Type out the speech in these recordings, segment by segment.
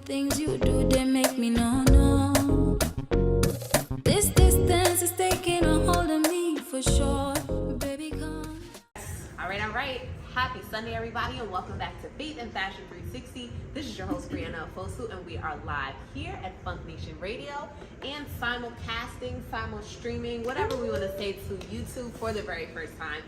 things you do, they make me no. This distance is taking a hold of me for sure. Baby, come. All right. Happy Sunday, everybody, and welcome back to Faith and Fashion 360. This is your host, Brianna Fosu, and we are live here at FUNKnationRadio and simulcasting, simul-streaming, whatever we want to say, to YouTube for the very first time.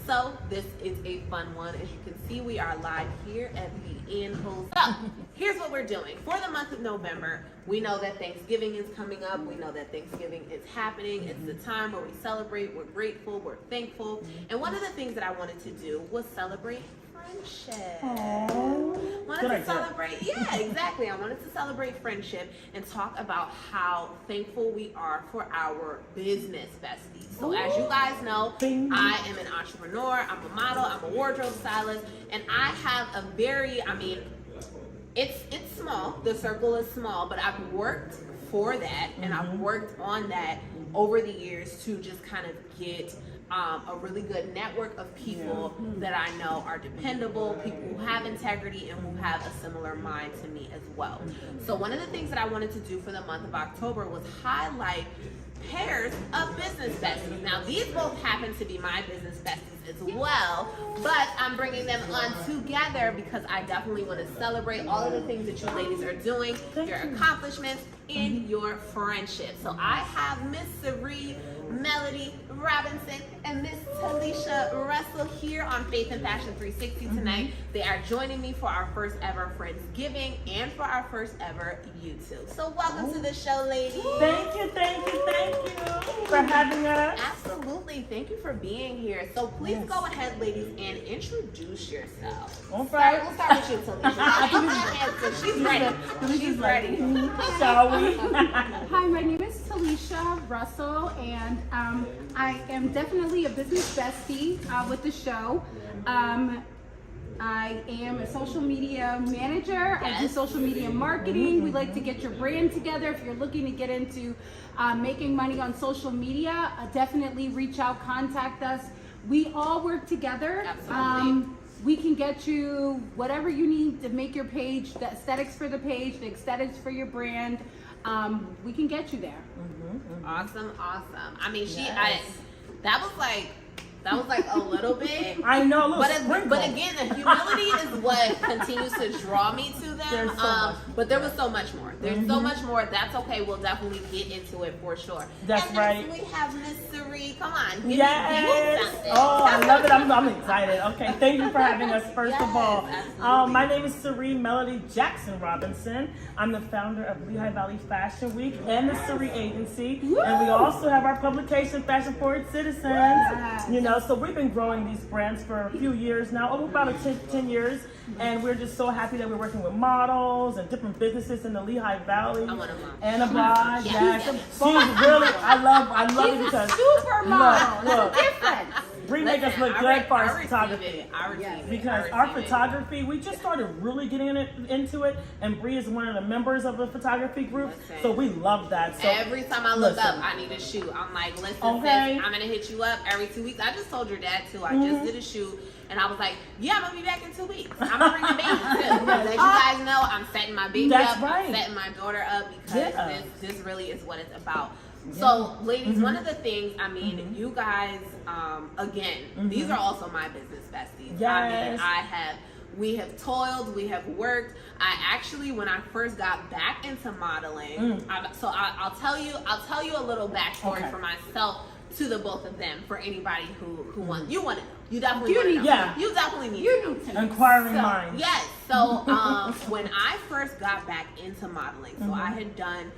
So this is a fun one. As you can see, we are live here at the in-house. So here's what we're doing. For the month of November, we know that Thanksgiving is coming up. We know that Thanksgiving is happening. It's the time where we celebrate, we're grateful, we're thankful. And one of the things that I wanted to do was celebrate friendship. Yeah, exactly. I wanted to celebrate friendship and talk about how thankful we are for our business besties. So as you guys know, I am an entrepreneur, I'm a model, I'm a wardrobe stylist, and I have a very, it's small, the circle is small, but I've worked for that and I've worked on that over the years to just kind of get a really good network of people that I know are dependable, people who have integrity and who have a similar mind to me as well. So one of the things that I wanted to do for the month of October was highlight pairs of business besties. Now these both happen to be my business besties as well, but I'm bringing them on together because I definitely want to celebrate all of the things that you ladies are doing, your accomplishments, and your friendship. So I have Miss Cyrie, Melody Robinson, and Miss Tilesha Russell here on Faith and Fashion 360 tonight. They are joining me for our first ever Friendsgiving and for our first ever YouTube. So welcome to the show, ladies. Thank you for having us. Absolutely. Thank you for being here. So please go ahead, ladies, and introduce yourselves. We'll start with you, Tilesha. She's ready. She's ready. Shall we? Hi, my name is Tilesha Russell, and I am definitely a business bestie with the show. I am a social media manager. I do social media marketing. We like to get your brand together. If you're looking to get into making money on social media, definitely reach out, contact us. We all work together. Absolutely. We can get you whatever you need to make your page, the aesthetics for the page, the aesthetics for your brand. We can get you there. Awesome. I mean, that was like a little bit. I know, but again, the humility is what continues to draw me to them. But there was so much more. There's so much more. That's okay. We'll definitely get into it for sure. That's right. We have Miss Cyrie. Come on. Give me something. Oh, I love it. I'm excited. Okay, thank you for having us. First of all, my name is Cyrie Melody Jackson Robinson. I'm the founder of Lehigh Valley Fashion Week and the Cyrie Agency, and we also have our publication, Fashion Forward Citizens. You know, so we've been growing these brands for a few years now, over about 10 years, and we're just so happy that we're working with models and different businesses in the Lehigh Valley. I want a mom. And abroad, yes. She's really, I love it because supermodel. Look. Different. Bree make us look good for our photography. Because our photography, we just started really getting into it, and Bree is one of the members of the photography group, so we love that. So every time I look up, I need a shoot. I'm like, listen, sis, I'm gonna hit you up every 2 weeks. I just told your dad too. I just did a shoot, and I was like, yeah, I'm gonna be back in 2 weeks. I'm gonna bring the baby too. Let you guys know, I'm setting my baby up. I'm setting my daughter up because this really is what it's about. So, ladies, one of the things, you guys, again, these are also my business besties. Yes. We have toiled, we have worked. I actually, when I first got back into modeling, I'll tell you a little backstory for myself to the both of them, for anybody who wants. You want to know. You definitely want to know. Yeah. You definitely need to know. Inquiring minds. Yes. So when I first got back into modeling, so I had done,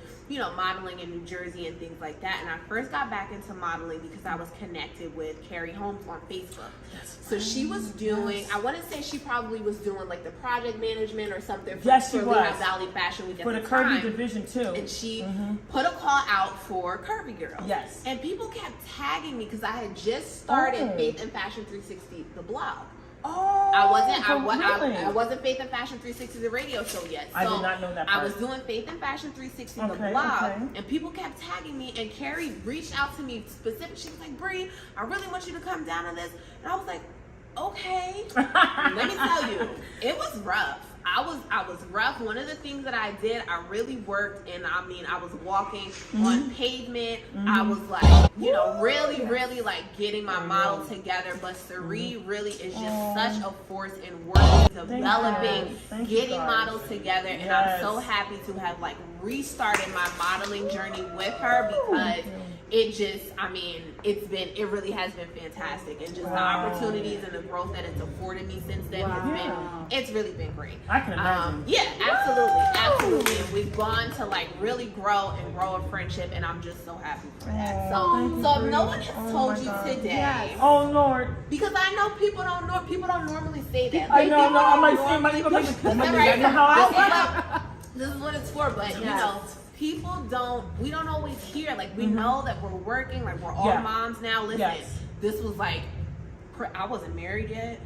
modeling in New Jersey and things like that. And I first got back into modeling because I was connected with Carrie Holmes on Facebook. So she was doing, I want to say she probably was doing like the project management or something for Lehigh Valley Fashion Week at the the Curvy time. division too. And she put a call out for Curvy Girls. Yes. And people kept tagging me because I had just started Faith and Fashion 360, the blog. Oh, I wasn't Faith and Fashion 360 the radio show yet. So I did not know that part. I was doing Faith and Fashion 360 the blog, and people kept tagging me. And Carrie reached out to me specifically. She was like, "Bree, I really want you to come down to this." And I was like, "Okay." Let me tell you, it was rough. I was rough. One of the things that I did, I really worked, and I mean, I was walking on pavement. I was like, you know, really like getting my model together. But Cyrie really is just such a force in working, developing, getting models together. And I'm so happy to have like restarted my modeling journey with her, because it just, I mean, it really has been fantastic, and just the opportunities and the growth that it's afforded me since then it's really been great. I can imagine. Yeah, absolutely. And we've gone to like really grow a friendship, and I'm just so happy for that. So if no one has told you today, oh Lord, because I know people don't normally say that. I know, I'm like, this is what it's for, but you know, we don't always hear, like, we know that we're working, like, we're all moms now. Listen, this was like, I wasn't married yet.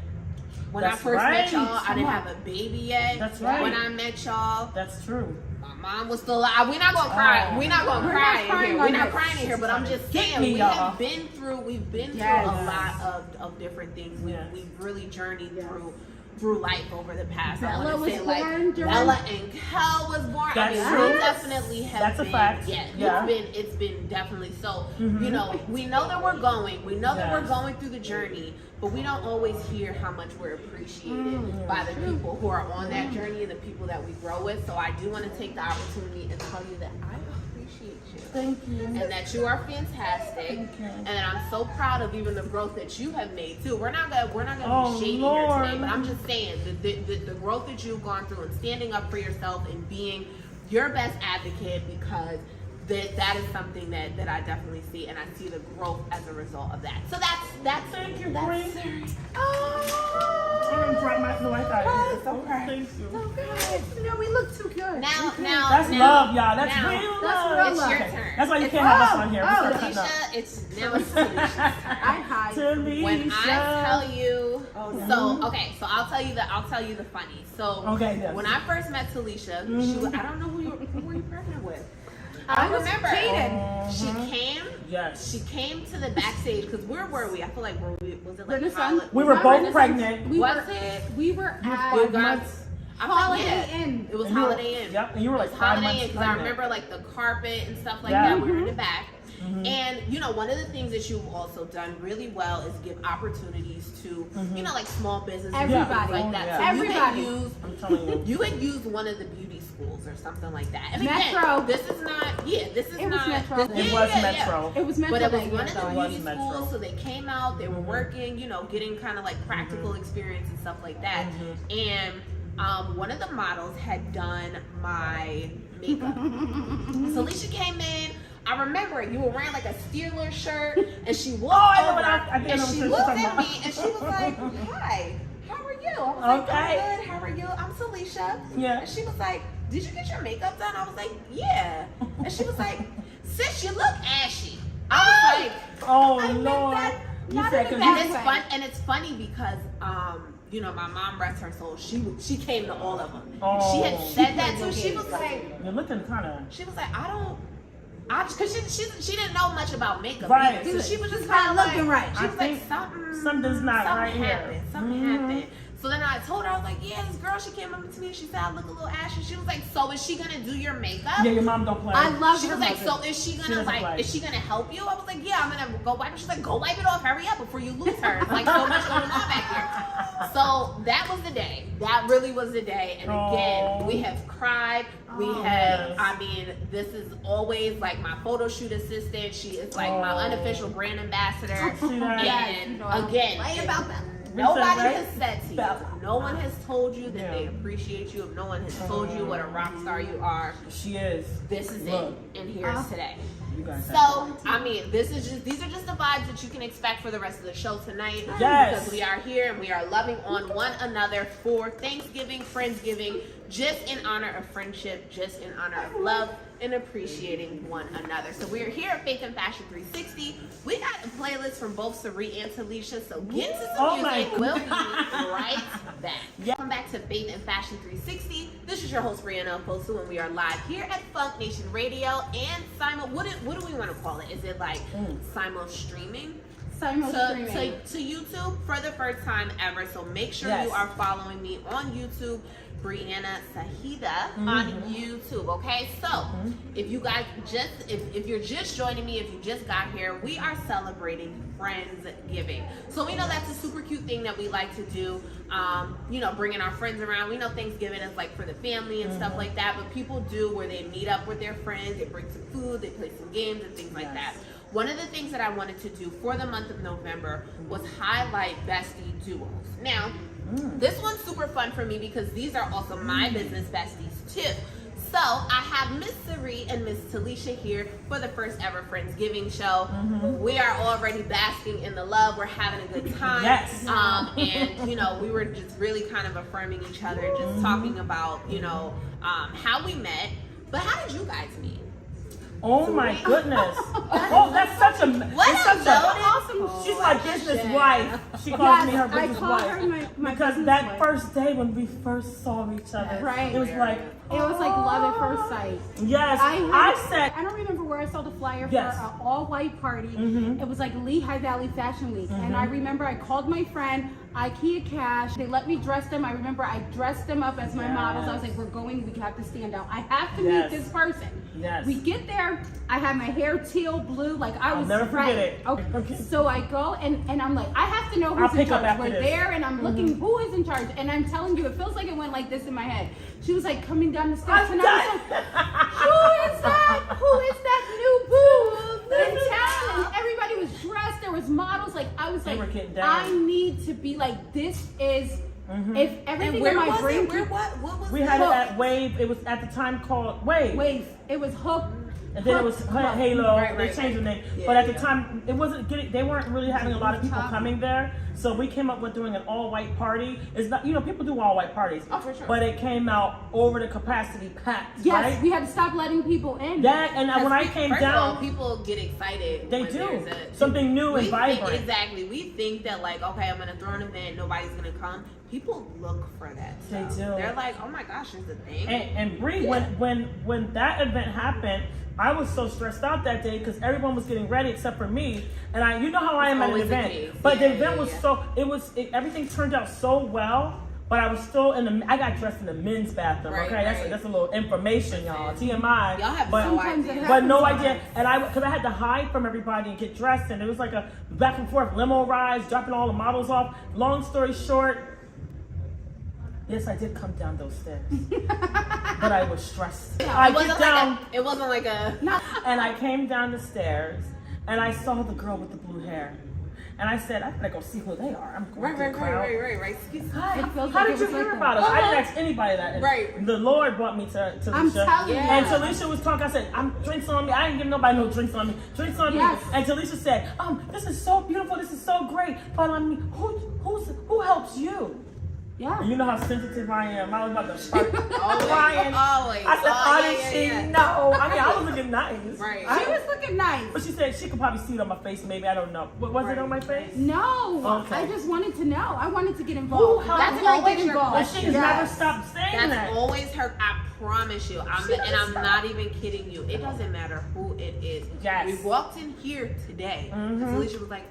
When I first met y'all, I didn't have a baby yet. That's right. When I met y'all, that's true. my mom was still alive. We're not gonna cry. We're not gonna cry in here. We're not crying in here, but I'm just saying, we've been through a lot of different things. We've really journeyed through life over the past. Bella was born during. Bella and Kel was born. That's I mean, true. we definitely have That's been. A fact. Yeah. It's been definitely so. You know, we know that we're going. We know that we're going through the journey, but we don't always hear how much we're appreciated by the people who are on that journey and the people that we grow with. So I do want to take the opportunity and tell you that I appreciate you. Thank you. And that you are fantastic. And that I'm so proud of even the growth that you have made too. We're not gonna be shady here today, but I'm just saying the growth that you've gone through and standing up for yourself and being your best advocate, because that is something that I definitely see, and I see the growth as a result of that. So that's Thank you, that's Bree. Oh, I'm gonna drop my It's okay. Thank you. You know, we look too good. Now, That's love, y'all. That's now, real that's love. real it's love. your Okay. turn. That's why you can't have us on here. We start cutting up. Tilesha, it's Tilesha's turn. I hide. When I tell you, so I'll tell you the funny. So when I first met Tilesha, she was, I don't know who were you pregnant with. I remember. She came. Yes. She came to the backstage, because where were we? I feel like was it like Renaissance? We were both pregnant. We Was were it? We were at Holiday Inn. It was And you were- Holiday Inn. Yep, and you were like It was 5 Holiday months Inn, because I pregnant. remember like the carpet and stuff like Yeah. that. We were in the back. And you know, one of the things that you've also done really well is give opportunities to you know, like small businesses, Everybody. like that. Yeah. So Everybody. I'm telling you. you had used one of the beauty schools or something like that. And Metro. Again, this is not. It was Metro. This, It was Metro. It was Metro. But it was that one year, of the though. beauty schools, so they came out, they were working, you know, getting kind of like practical experience and stuff like that. And one of the models had done my makeup. So Alicia came in. I remember you were wearing like a Steelers shirt, and she walked over and she looked at me and she was like, "Hi, how are you?" I was like, "I'm good. How are you? I'm Tilesha." Yeah. And she was like, "Did you get your makeup done?" I was like, "Yeah." And she was like, "Sis, you look ashy." I was like, Oh I meant Lord. that You not said in a 'cause bad you- way. And it's funny because you know, my mom, rest her soul, she came to all of them. Oh. She had said that too. She was like, You're looking kind of. because she didn't know much about makeup. Right. Either. So she was just Not kind of looking like, right. She I was like, think something's not right here. happened. Something happened. So then I told her, I was like, yeah, this girl, she came up to me and she said I look a little ashy. She was like, so is she gonna do your makeup? Yeah, your mom don't play. I love She her was like, mother. so is she gonna doesn't play. is she gonna help you? I was like, yeah, I'm gonna go wipe it. She's like, go wipe it off, hurry up before you lose her. It's like so much going on back here. So that was the day. That really was the day. And again, we have cried. We have, I mean, this is always like my photo shoot assistant. She is like my unofficial brand ambassador. And again, about that. nobody has said to you, no one has told you that they appreciate you. If no one has told you what a rock star you are, She is. this is Look. it. And here's today. You guys have So, I mean, these are just the vibes that you can expect for the rest of the show tonight. Yes. Because we are here and we are loving on one another for Thanksgiving, Friendsgiving, just in honor of friendship, just in honor of love and appreciating one another. So we are here at Faith and Fashion 360. We got a playlist from both Cyrie and Tilesha, so get to some music. We'll be right back. Welcome back to Faith and Fashion 360. This is your host, Brianna Oposu, and we are live here at Funk Nation Radio and simul. What do we want to call it? Is it like simul-streaming? simul-streaming. to YouTube for the first time ever. So make sure Yes. you are following me on YouTube, Brianna Sahida on YouTube. Okay, so if you guys if you're just joining me, if you just got here, we are celebrating Friendsgiving. So we know that's a super cute thing that we like to do. Bringing our friends around. We know Thanksgiving is like for the family and stuff like that, but people do where they meet up with their friends, they bring some food, they play some games and things like that. One of the things that I wanted to do for the month of November was highlight bestie duos. Now, this one's super fun for me because these are also my business besties too. So I have Miss Cyrie and Miss Tilesha here for the first ever Friendsgiving show. We are already basking in the love. We're having a good time. Yes. And we were just really kind of affirming each other, just talking about how we met. But how did you guys meet? Oh my goodness! Oh, that's such a awesome. She's my business wife. She calls me her business I call wife her my because business that wife. first day when we first saw each other, Right. it was like love at first sight. yes. I don't remember where I saw the flyer Yes. for an all-white party. It was like Lehigh Valley Fashion Week, and I remember I called my friend IKEA Cash. They let me dress them. I remember I dressed them up as my models. I was like, we have to stand out. I have to meet this person. Yes. We get there. I had my hair teal blue, like I was never forget ready. it. Okay. So I go and I'm like, I have to know I'll who's in pick up charge. after We're this. there and I'm looking who is in charge. And I'm telling you, it feels like it went like this in my head. She was like coming down the steps and I was like, who is that? Who is that new boo in town? And everybody was dressed. There was models. Like I was They were like, getting down. I need to be like, this is if everything Where in my was brain. it? What was we that? had it at Wave. It was at the time called Wave. Wave. It was Hook. And then it was Halo. They changed the name, Yeah, but at the time it wasn't getting. They weren't really having a lot of people coming there. So we came up with doing an all-white party. It's not, people do all-white parties. Oh, for sure. But it came out over the capacity packed. Yes, right? we had to stop letting people in. That and when I came First of all, down, people get excited. they when do there's something new and vibrant. Exactly. We think that like, okay, I'm gonna throw an event, nobody's gonna come. People look for that. They stuff. do. They're like, oh my gosh, there's a thing. And Bree, when that event happened, I was so stressed out that day because everyone was getting ready except for me. And you know how I am at an always the event, case. but Yeah, the event yeah, was yeah. everything turned out so well. But I was still I got dressed in the men's bathroom. Right, Okay, right. that's a little information, y'all. TMI. Y'all have but, no Sometimes it idea. but no happens. idea. And because I had to hide from everybody and get dressed, and it was like a back and forth limo rides, dropping all the models off. Long story short. Yes, I did come down those stairs, but I was stressed. I get down, It wasn't like a. and I came down the stairs, and I saw the girl with the blue hair, and I said, I gotta go see who they are. I'm going to the crowd. Right. Excuse me. Hi, It feels how like did it you was like hear that. about us? I didn't ask anybody that. Right. The Lord brought me to I'm Tilesha. telling you. And Tilesha was talking. I said, I'm drinks on me. I didn't give nobody no drinks on me. Drinks on Yes. me. And Tilesha said, this is so beautiful. This is so great. But I mean, who helps you? Yeah. And you know how sensitive I am. I was about to start crying. Always. I said, honestly, yeah. no. I mean, I was looking nice. Right. She was looking nice. But she said she could probably see it on my face, maybe. I don't know. Was it on my face? No, Okay. I just wanted to know. I wanted to get Who involved. helped That's you? when I Always get your involved. And she has Yes. never stopped saying That's that. always her. I promise you. I'm not even kidding you. It doesn't matter who it is. Yes. We walked in here today. And Alicia was like,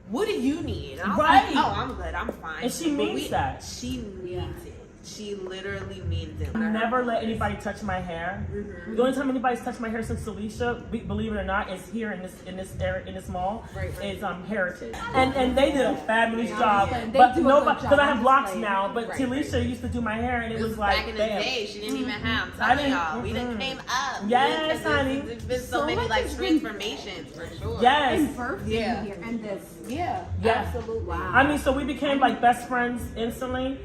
"What do you need?" And I was Right. like, "Oh, I'm good. I'm fine." And she means that. She means it. She literally means it. Never let anybody touch my hair. The only time anybody's touched my hair since Tilesha, believe it or not, is here in this mall. Right. Is Heritage, and they did a fabulous job. They But do a nobody, good job. because I have I'm locks just now. But Right. Tilesha used to do my hair, and it was like, back in the bam. day, she didn't even have. I'm I telling didn't- y'all, we done came up. Yes, honey. There's been so So many much like has been- transformations for sure. Yes. And birthday Yeah. here and this. Yeah. Yeah. Absolutely. Wow. I mean, so we became like best friends instantly.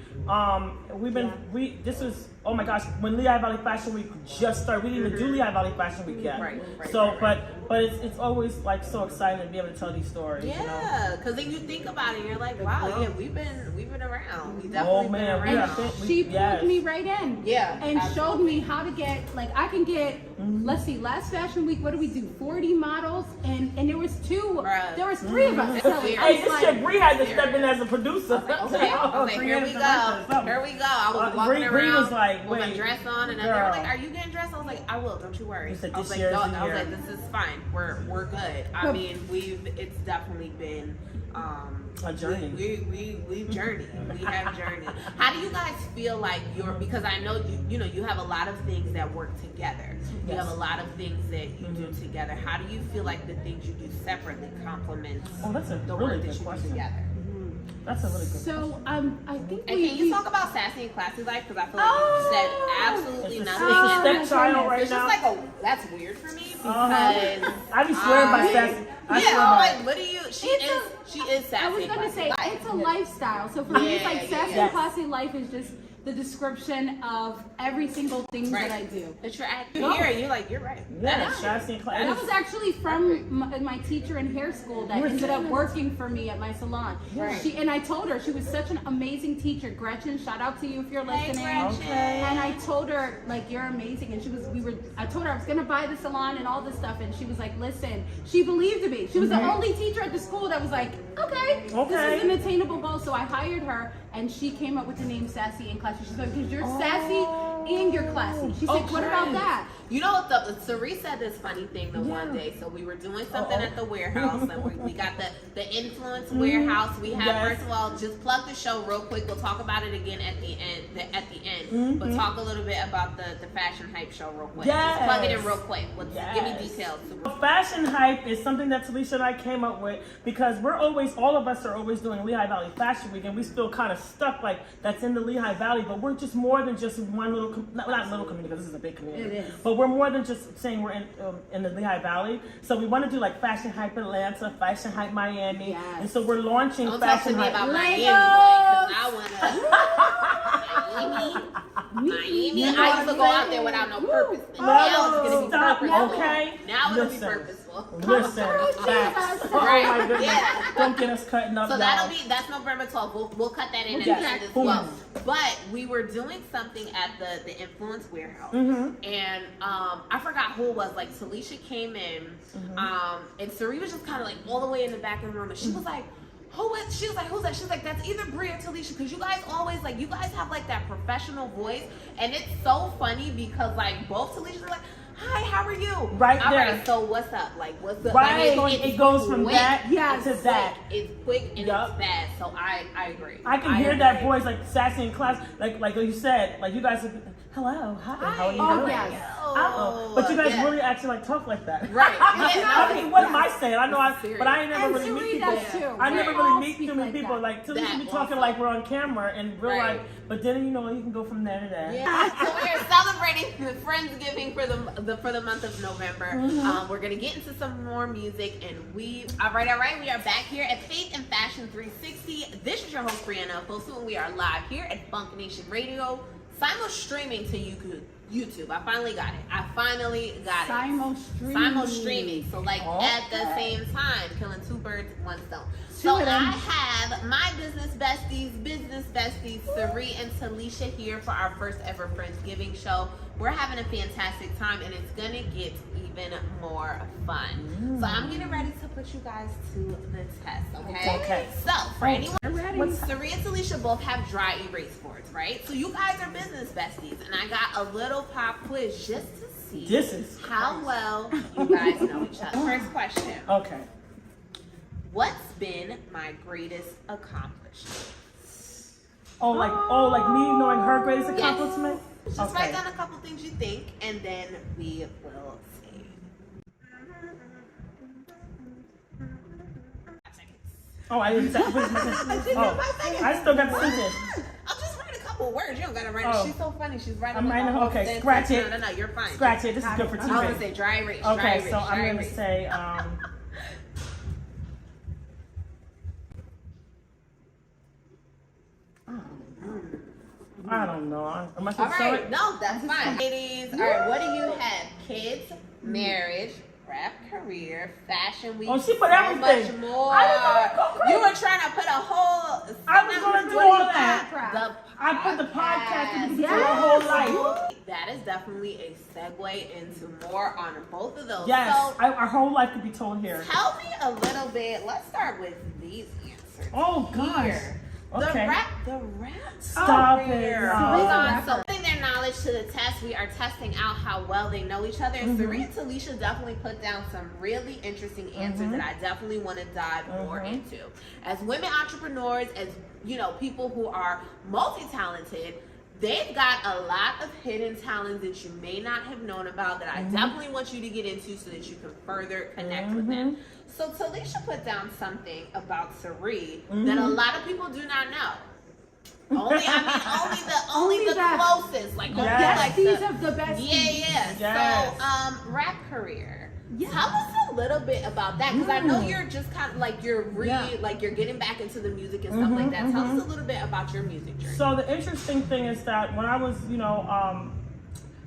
This was, oh my gosh, when Lehigh Valley Fashion Week just started, we didn't even do Lehigh Valley Fashion Week yet. Right, So, but it's always like so exciting to be able to tell these stories. You know? Yeah, because then you think about it, and you're like, wow, yeah, we've been around. We definitely Oh man, been we around. have been. She pulled me right in. Yeah, And absolutely. showed me how to get, like, I can get, let's see, last Fashion Week, what did we do? 40 models, and there was Bruh. there was 3 of us. So weird. I Hey, was this like, shit, Bree had to step in as a producer. Okay, here we go. Here we go. I was walking Bree around. was like, like, with wait, my dress on, and then they were like, "Are you getting dressed?" I was like, "I will. Don't you worry." You said I was this like, year's "No," the I was year. like, "This is fine. We're good." I mean, it's definitely been a journey. We've journeyed. We have journeyed. How do you guys feel like because I know you have a lot of things that work together. You have a lot of things that you do together. How do you feel like the things you do separately complements that's a the really work that good you question. do together? That's a really good So I think And can you talk about Sassy and Classy Life? Because I feel like you said absolutely It's a nothing. stepchild right It's just now. like that's weird for me because I be swearing by Sassy. I swear I'm by like, what do you? She is Sassy. I was and gonna Classy say Life. it's a lifestyle. So for me, it's like Sassy yeah. and Classy Life is just the description of every single thing that I do. But you're here, and you're like, you're right. Yeah, Sassy and Classy. That was actually from my teacher in hair school that ended up working for me at my salon. Right. And I told her she was such an amazing teacher. Gretchen, shout out to you if you're listening. Okay. And I told her like you're amazing, and I told her I was gonna buy the salon and all this stuff, and she was like, listen, she believed in me. She was the only teacher at the school that was like, okay, this is an attainable goal. So I hired her, and she came up with the name Sassy and Classy. She's like, because you're sassy and you're classy. She said, what about that? You know what? Cyrie said this funny thing the one day. So we were doing something at the warehouse, and we got the influence warehouse. We have first of all, just plug the show real quick. We'll talk about it again at the end. But talk a little bit about the fashion hype show real quick. Just plug it in real quick. Give me details. Fashion hype is something that Tilesha and I came up with because all of us are always doing Lehigh Valley Fashion Week, and we still kind of stuck like that's in the Lehigh Valley, but we're just more than just one little, not little community because this is a big community. It is. But we're more than just saying we're in the Lehigh Valley. So we want to do like Fashion Hype Atlanta, Fashion Hype Miami, and so we're launching Don't Fashion talk to me Hype. about Miami, boy, because I wanna Miami. I used to go out there without no purpose. Now it's gonna be purposeful. Okay. Now it'll be purposeful. Listen, facts. Oh my goodness. Yeah. Don't get us cutting up. So y'all. that's November 12th. We'll cut that in at the end as well. But we were doing something at the Influence Warehouse, and I forgot who it was. Like Tilesha came in, and Cyrie was just kind of like all the way in the back of the room, and she was like, she was like, who's that? She was like, that's either Brie or Tilesha, because you guys always like, you guys have like that professional voice, and it's so funny because like both Tileshas are like, hi, how are you? Right there. All right, so what's up? Like, what's up? Right, like, it goes from quick. that It's to quick. that. It's quick and it's fast. So I agree. I can hear that voice like Sassy in class, like you said, like you guys. Hello, hi, how are you doing? Yes. But you guys really actually like talk like that, right? I mean, what am I saying? I know, but I ain't never And really meet Cyrie people. does too. I never We really all meet speak too many like people. that. Like Tilesha be talking like we're on camera in real life, but then you can go from there to there. Yeah. So we're celebrating the Friendsgiving for the month of November. We're gonna get into some more music, and all right. We are back here at Faith and Fashion 360. This is your host Brianna Fosu, and we are live here at FUNKnationRadio, simul-streaming to YouTube. I finally got it. Simul-streaming. So like at the same time, killing two birds with one stone. So I have my business besties, Cyrie and Tilesha here for our first ever Friendsgiving show. We're having a fantastic time, and it's gonna get even more fun. So I'm getting ready to put you guys to the test, okay? So for anyone ready, Cyrie and Tilesha both have dry erase boards, right? So you guys are business besties, and I got a little pop quiz just to see how well you guys know each other. First question. Okay. What's been my greatest accomplishment? Like me knowing her greatest accomplishment? Just write down a couple things you think, and then we will see. Oh, I didn't say. I still got the sentence. I'll just write a couple words. You don't gotta write it. She's so funny. She's writing. I'm writing. Okay, sentence. scratch it. No, you're fine. Scratch it. This is good for TV. I'm gonna say dry erase. Okay, so I'm gonna say. I don't know. Am I supposed to All say right, it? no, that's fine. Ladies, all right, what do you have? Kids, marriage, rap career, fashion week, she put so everything. much more. I didn't know go crazy. You were trying to put a whole. I was going to do all that. I put the podcast into her whole life. That is definitely a segue into more on both of those. Yes, So, our whole life could be told here. tell me a little bit. Let's start with these answers. Oh gosh. Here. Okay. The rap. Stop it. career. No. So something they're knowledge to the test. We are testing out how well they know each other. And Cyrie and Tilesha definitely put down some really interesting answers that I definitely want to dive more into. As women entrepreneurs, as you know, people who are multi-talented, they've got a lot of hidden talents that you may not have known about that I definitely want you to get into so that you can further connect with them. So Tilesha put down something about Cyrie that a lot of people do not know. Only the closest, like besties of the besties. Yeah. Yes. So rap career. Yeah. Tell us a little bit about that, because I know you're just kind of like you're getting back into the music and stuff like that. Tell us a little bit about your music journey. So the interesting thing is that when I was,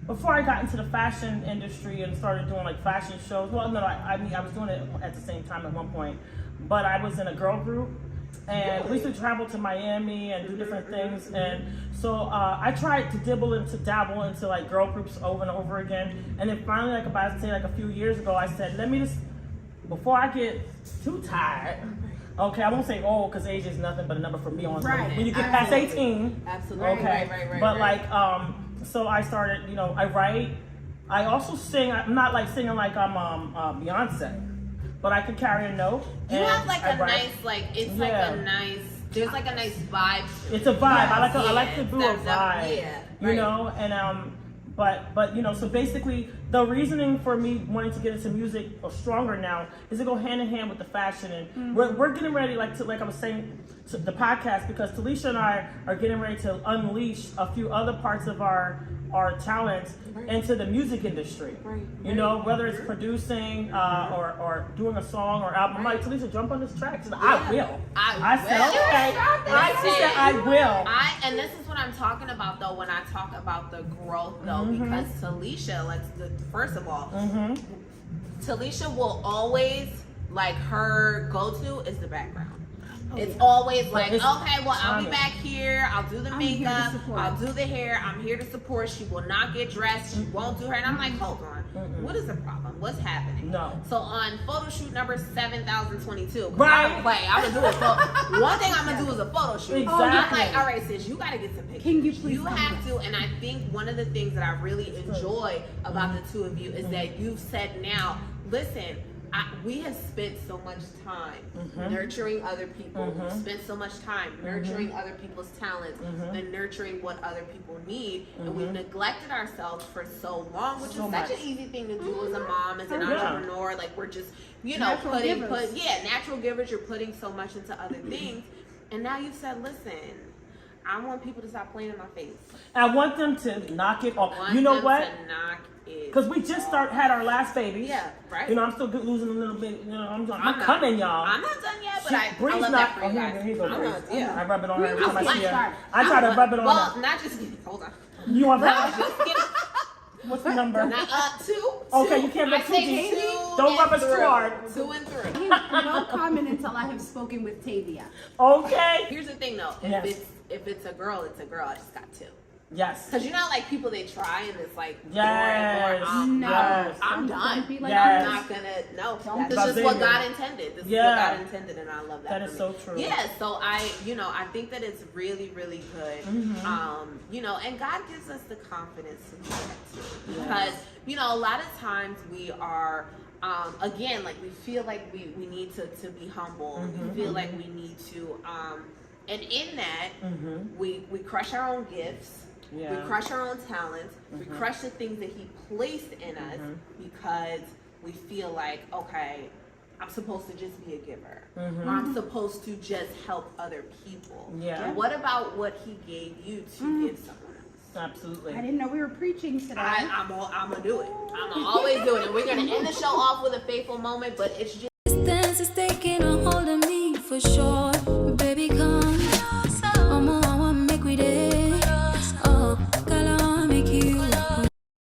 before I got into the fashion industry and started doing like fashion shows, well, no, I mean I was doing it at the same time at one point, but I was in a girl group. And we used to travel to Miami and do different things, and so I tried to dabble into like girl groups over and over again. And then finally, like about to say like a few years ago, I said, let me just, before I get too tired, okay, I won't say old because age is nothing but a number for me on when you get past 18. Absolutely. Okay. Right. But like so I started, I write. I also sing. I'm not like singing like I'm Beyonce. But I can carry a note. You have like a nice, there's like a nice vibe. It's a vibe. I like to do a vibe. Yeah. But so basically the reasoning for me wanting to get into music or stronger now is to go hand in hand with the fashion, and we're getting ready like I was saying to the podcast, because Tilesha and I are getting ready to unleash a few other parts of our talents into the music industry. Whether it's producing or doing a song or album. I'm like, Tilesha, jump on this track. She said, I will. I said, okay. She said, I will. And this is what I'm talking about though when I talk about the growth though, because Tilesha, first of all, Tilesha will always, like, her go-to is the background. It's always like, okay, well, I'll be back here. I'll do the makeup. I'll do the hair. I'm here to support. She will not get dressed. She won't do her. And I'm like, hold on. What is the problem? What's happening? No. So on photo shoot number 7022, right? I'm gonna do it. So one thing I'm gonna do is a photo shoot. Exactly. I'm like, all right, sis, you gotta get some pictures. Can you please? You have to. And I think one of the things that I really enjoy about the two of you is that you've said now, listen, we have spent so much time nurturing other people. We've spent so much time nurturing other people's talents and nurturing what other people need. And we've neglected ourselves for so long, which is such an easy thing to do as a mom, as an entrepreneur. Like, we're just, natural givers. You're putting so much into other things. And now you've said, listen, I want people to stop playing in my face. I want them to knock it off. You know what? Because we just had our last baby. Yeah, right. I'm still losing a little bit. I'm coming, y'all. I'm not done yet, but I love that for you guys. I rub it on her every time I see her. I try to rub it on her. Well, not just hold on. You want that? Just get What's the number? Two. Okay, you can't rub too deep. Don't rub us too hard. 2 and 3. No comment until I have spoken with Tavia. Okay. Here's the thing, though. If it's a girl, it's a girl. I just got 2. Yes. Because like people, they try and it's like, yes. I'm done. I'm not gonna, this is what God intended. This is what God intended, and I love that. That is so true. Yeah, so I think that it's really, really good. And God gives us the confidence to do that too. Because, a lot of times we are, again, like we feel like we need to be humble. We feel like we need to, and in that, we crush our own gifts. Yeah. We crush our own talents. We crush the things that He placed in us because we feel like, okay, I'm supposed to just be a giver. Or I'm supposed to just help other people. Yeah. What about what He gave you to give someone else? Absolutely. I didn't know we were preaching today. I'm gonna do it. I'm gonna always do it. And we're gonna end the show off with a faithful moment, but it's just. This dance is taking a hold of me for sure.